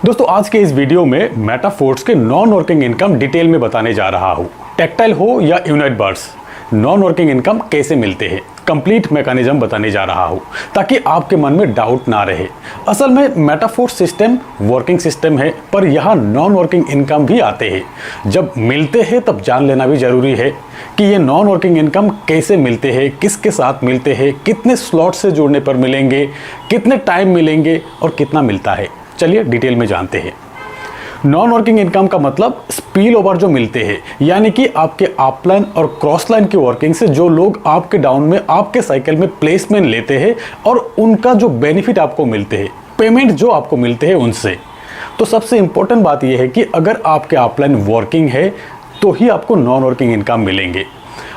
दोस्तों आज के इस वीडियो में मेटाफोर्स के नॉन वर्किंग इनकम डिटेल में बताने जा रहा हूँ। टेक्टाइल हो या unite birds, non working income कैसे मिलते हैं, कंप्लीट मैकेनिज्म बताने जा रहा हूँ ताकि आपके मन में डाउट ना रहे। असल में मेटाफोर्स सिस्टम वर्किंग सिस्टम है, पर यहाँ नॉन वर्किंग इनकम भी आते हैं। जब मिलते हैं तब जान लेना भी जरूरी है कि ये नॉन वर्किंग इनकम कैसे मिलते हैं, किसके साथ मिलते हैं, कितने स्लॉट से जुड़ने पर मिलेंगे, कितने टाइम मिलेंगे और कितना मिलता है। चलिए डिटेल में जानते हैं। नॉन वर्किंग इनकम का मतलब स्पिल ओवर जो मिलते हैं, यानी कि आपके अपलाइन और क्रॉस लाइन की वर्किंग से जो लोग आपके डाउन में आपके साइकिल में प्लेसमेंट लेते हैं और उनका जो बेनिफिट आपको मिलते हैं, पेमेंट जो आपको मिलते हैं उनसे। तो सबसे इंपॉर्टेंट बात यह है कि अगर आपके अपलाइन वर्किंग है तो ही आपको नॉन वर्किंग इनकम मिलेंगे।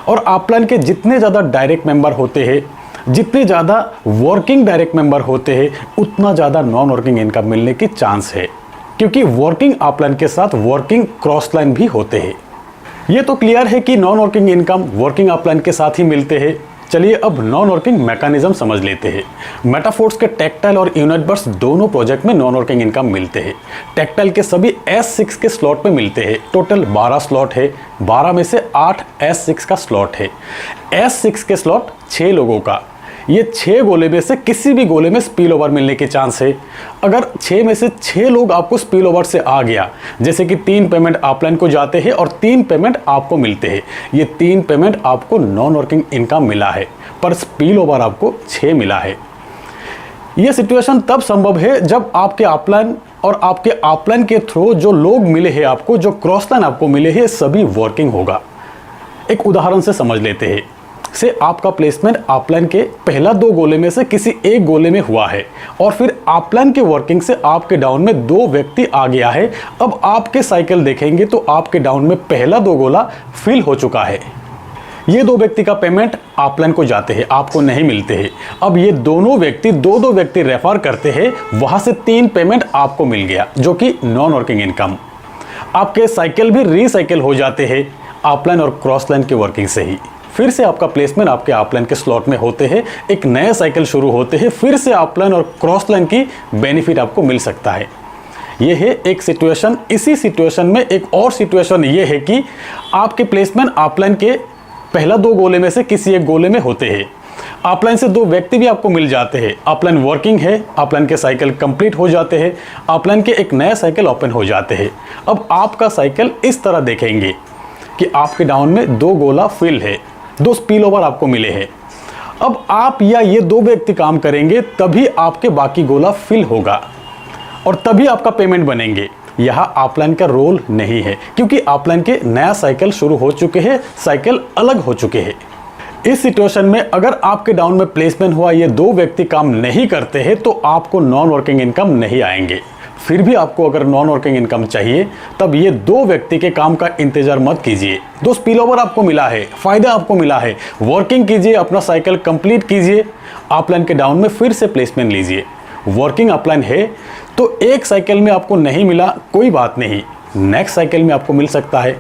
और अपलाइन के जितने ज़्यादा डायरेक्ट मेंबर होते हैं, जितने ज़्यादा वर्किंग डायरेक्ट मेंबर होते हैं, उतना ज़्यादा नॉन वर्किंग इनकम मिलने की चांस है, क्योंकि वर्किंग अपलाइन के साथ वर्किंग क्रॉस लाइन भी होते हैं। ये तो क्लियर है कि non working income working upline के साथ ही मिलते हैं। चलिए अब नॉन वर्किंग मैकेनिज्म समझ लेते हैं। मेटाफोर्स के टेक्टाइल और यूनाइट बर्ड्स दोनों प्रोजेक्ट में नॉन वर्किंग इनकम मिलते हैं। टेक्टाइल के सभी S6 के स्लॉट में मिलते हैं। टोटल 12 स्लॉट है, 12 में से 8 S6 का स्लॉट है। S6 के स्लॉट 6 लोगों का, ये 6 गोले में से किसी भी गोले में स्पिल ओवर मिलने के चांस है। अगर 6 में से 6 लोग आपको स्पिल ओवर से आ गया, जैसे कि 3 पेमेंट अपलाइन को जाते हैं और 3 पेमेंट आपको मिलते हैं, ये 3 पेमेंट आपको नॉन वर्किंग इनकम मिला है, पर स्पिल ओवर आपको 6 मिला है। यह सिचुएशन तब संभव है जब आपके अपलाइन और आपके अपलाइन के थ्रू जो लोग मिले हैं आपको, जो क्रॉस लाइन आपको मिले हैं, सभी वर्किंग होगा। एक उदाहरण से समझ लेते हैं। से आपका प्लेसमेंट अपलाइन के पहला 2 गोले में से किसी एक गोले में हुआ है और फिर अपलाइन के वर्किंग से आपके डाउन में 2 व्यक्ति आ गया है। अब आपके साइकिल देखेंगे तो आपके डाउन में पहला 2 गोला फिल हो चुका है। ये 2 व्यक्ति का पेमेंट अपलाइन को जाते हैं, आपको नहीं मिलते हैं। अब ये दोनों व्यक्ति 2-2 व्यक्ति रेफर करते हैं, वहां से 3 पेमेंट आपको मिल गया, जो कि नॉन वर्किंग इनकम। आपके साइकिल भी रीसाइकिल हो जाते हैं अपलाइन और क्रॉस लाइन की वर्किंग से ही। फिर से आपका प्लेसमेंट आपके अपलाइन के स्लॉट में होते हैं, एक नए साइकिल शुरू होते हैं, फिर से अपलाइन और क्रॉस लाइन की बेनिफिट आपको मिल सकता है। यह है एक सिचुएशन। इसी सिचुएशन में एक और सिचुएशन यह है कि आपके प्लेसमेंट अपलाइन के पहला 2 गोले में से किसी एक गोले में होते हैं। अपलाइन से 2 व्यक्ति भी आपको मिल जाते हैं, अपलाइन वर्किंग है, अपलाइन के साइकिल कंप्लीट हो जाते हैं, अपलाइन के एक नया साइकिल ओपन हो जाते हैं। अब आपका साइकिल इस तरह देखेंगे कि आपके डाउन में 2 गोला फिल है, 2 स्पिल ओवर आपको मिले हैं। अब आप या ये 2 व्यक्ति काम करेंगे तभी आपके बाकी गोला फिल होगा और तभी आपका पेमेंट बनेंगे। यहाँ अपलाइन का रोल नहीं है, क्योंकि अपलाइन के नया साइकिल शुरू हो चुके हैं, साइकिल अलग हो चुके हैं। इस सिचुएशन में अगर आपके डाउन में प्लेसमेंट हुआ, ये 2 व्यक्ति काम नहीं करते हैं तो आपको नॉन वर्किंग इनकम नहीं आएंगे। फिर भी आपको अगर नॉन वर्किंग इनकम चाहिए तब ये 2 व्यक्ति के काम का इंतजार मत कीजिए। 2 स्पिल ओवर आपको मिला है, फायदा आपको मिला है, वर्किंग कीजिए, अपना साइकिल कंप्लीट कीजिए, अपलाइन के डाउन में फिर से प्लेसमेंट लीजिए। वर्किंग अपलाइन है तो एक साइकिल में आपको नहीं मिला, कोई बात नहीं, नेक्स्ट साइकिल में आपको मिल सकता है।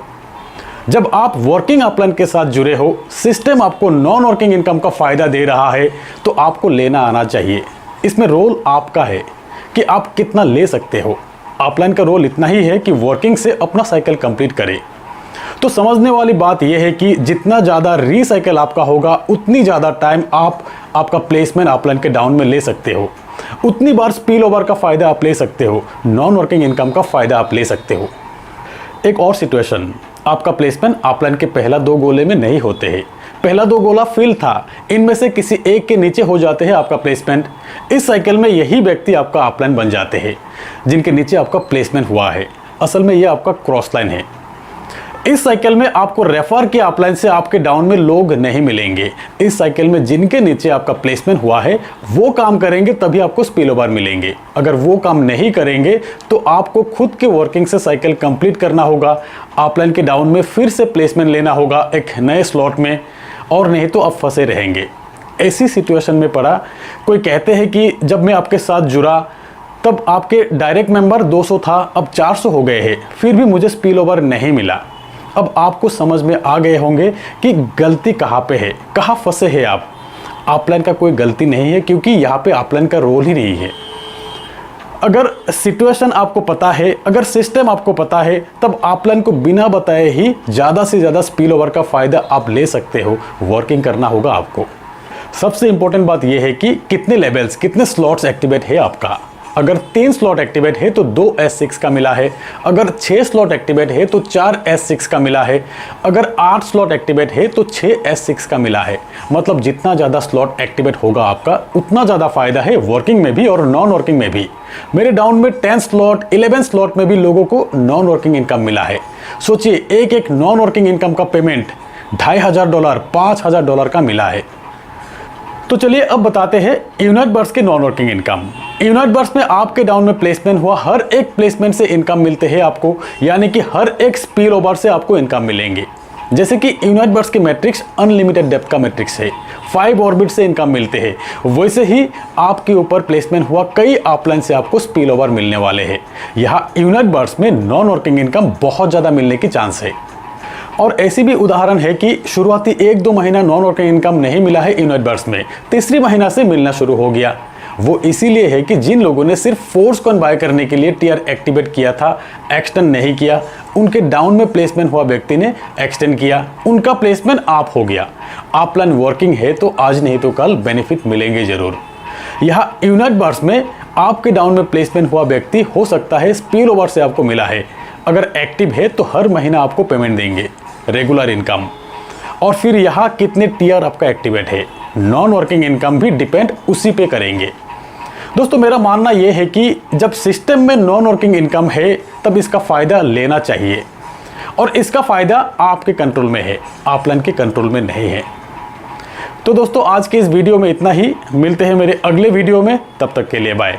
जब आप वर्किंग अपलाइन के साथ जुड़े हो, सिस्टम आपको नॉन वर्किंग इनकम का फायदा दे रहा है, तो आपको लेना आना चाहिए। इसमें रोल आपका है कि आप कितना ले सकते हो। अपलाइन का रोल इतना ही है कि वर्किंग से अपना साइकिल कंप्लीट करें। तो समझने वाली बात यह है कि जितना ज़्यादा रीसाइकिल आपका होगा, उतनी ज़्यादा टाइम आपका प्लेसमेंट अपलाइन के डाउन में ले सकते हो, उतनी बार स्पिल ओवर का फ़ायदा आप ले सकते हो, नॉन वर्किंग इनकम का फ़ायदा आप ले सकते हो। एक और सिचुएशन, आपका प्लेसमेंट अपलाइन के पहला 2 गोले में नहीं होते हैं, पहला 2 गोला फिल था, इनमें से किसी एक के नीचे हो जाते हैं आपका प्लेसमेंट। इस साइकिल में यही व्यक्ति आपका अपलाइन बन जाते हैं जिनके नीचे आपका प्लेसमेंट हुआ है। असल में यह आपका क्रॉस लाइन है। इस साइकिल में आपको रेफर किया अपलाइन से आपके डाउन में लोग नहीं मिलेंगे। इस साइकिल में जिनके नीचे आपका प्लेसमेंट हुआ है वो काम करेंगे तभी आपको स्पिल ओवर मिलेंगे। अगर वो काम नहीं करेंगे तो आपको खुद के वर्किंग से साइकिल कंप्लीट करना होगा, अपलाइन के डाउन में फिर से प्लेसमेंट लेना होगा एक नए स्लॉट में, और नहीं तो आप फंसे रहेंगे। ऐसी सिचुएशन में पड़ा, कोई कहते हैं कि जब मैं आपके साथ जुड़ा तब आपके डायरेक्ट मेंबर 200 था, अब 400 हो गए हैं, फिर भी मुझे स्पिल ओवर नहीं मिला। अब आपको समझ में आ गए होंगे कि गलती कहाँ पे है, कहाँ फंसे हैं आप। अपलाइन का कोई गलती नहीं है, क्योंकि यहाँ पे अपलाइन का रोल ही नहीं है। अगर सिचुएशन आपको पता है, अगर सिस्टम आपको पता है, तब अपलाइन को बिना बताए ही ज़्यादा से ज़्यादा स्पिल ओवर का फ़ायदा आप ले सकते हो। वर्किंग करना होगा आपको। सबसे इंपॉर्टेंट बात यह है कि कितने लेवल्स, कितने स्लॉट्स एक्टिवेट है आपका। अगर 3 स्लॉट एक्टिवेट है तो 2 S6 का मिला है। अगर 6 स्लॉट एक्टिवेट है तो 4 S6 का मिला है। अगर 8 स्लॉट एक्टिवेट है तो 6 S6 का मिला है। मतलब जितना ज़्यादा स्लॉट एक्टिवेट होगा आपका, उतना ज़्यादा फायदा है वर्किंग में भी और नॉन वर्किंग में भी। मेरे डाउन में 10 स्लॉट, 11 स्लॉट में भी लोगों को नॉन वर्किंग इनकम मिला है। सोचिए, एक नॉन वर्किंग इनकम का पेमेंट $2500, $5000 का मिला है। तो चलिए अब बताते हैं यूनाइट बर्ड्स के non working income. Unite birds में आपके डाउन में प्लेसमेंट हुआ, हर एक प्लेसमेंट से इनकम मिलते हैं आपको, यानी कि हर एक स्पिल ओवर से आपको इनकम मिलेंगे। जैसे कि यूनाइट बर्ड्स की मैट्रिक्स अनलिमिटेड डेप्थ का मैट्रिक्स है, 5 ऑर्बिट से इनकम मिलते हैं। वैसे ही आपके ऊपर प्लेसमेंट हुआ, कई अपलाइन से आपको स्पिल ओवर मिलने वाले हैं। यहाँ यूनाइट बर्ड्स में नॉन वर्किंग इनकम बहुत ज़्यादा मिलने की चांस है। और ऐसी भी उदाहरण है कि शुरुआती 1-2 महीना नॉन वर्किंग इनकम नहीं मिला है यूनाइट बर्ड्स में, तीसरी महीना से मिलना शुरू हो गया। वो इसीलिए है कि जिन लोगों ने सिर्फ फोर्स कॉइन बाय करने के लिए टीआर एक्टिवेट किया था, एक्सटेंड नहीं किया, उनके डाउन में प्लेसमेंट हुआ व्यक्ति ने एक्सटेंड किया, उनका प्लेसमेंट आप हो गया। अपलाइन वर्किंग है तो आज नहीं तो कल बेनिफिट मिलेंगे जरूर। यहाँ यूनाइट बर्ड्स में आपके डाउन में प्लेसमेंट हुआ व्यक्ति हो सकता है स्पिल ओवर से आपको मिला है। अगर एक्टिव है तो हर महीना आपको पेमेंट देंगे, रेगुलर इनकम। और फिर यहाँ कितने टीआर आपका एक्टिवेट है, नॉन वर्किंग इनकम भी डिपेंड उसी पे करेंगे। दोस्तों, मेरा मानना यह है कि जब सिस्टम में नॉन वर्किंग इनकम है तब इसका फ़ायदा लेना चाहिए, और इसका फ़ायदा आपके कंट्रोल में है, अपलाइन के कंट्रोल में नहीं है। तो दोस्तों, आज के इस वीडियो में इतना ही। मिलते हैं मेरे अगले वीडियो में, तब तक के लिए बाय।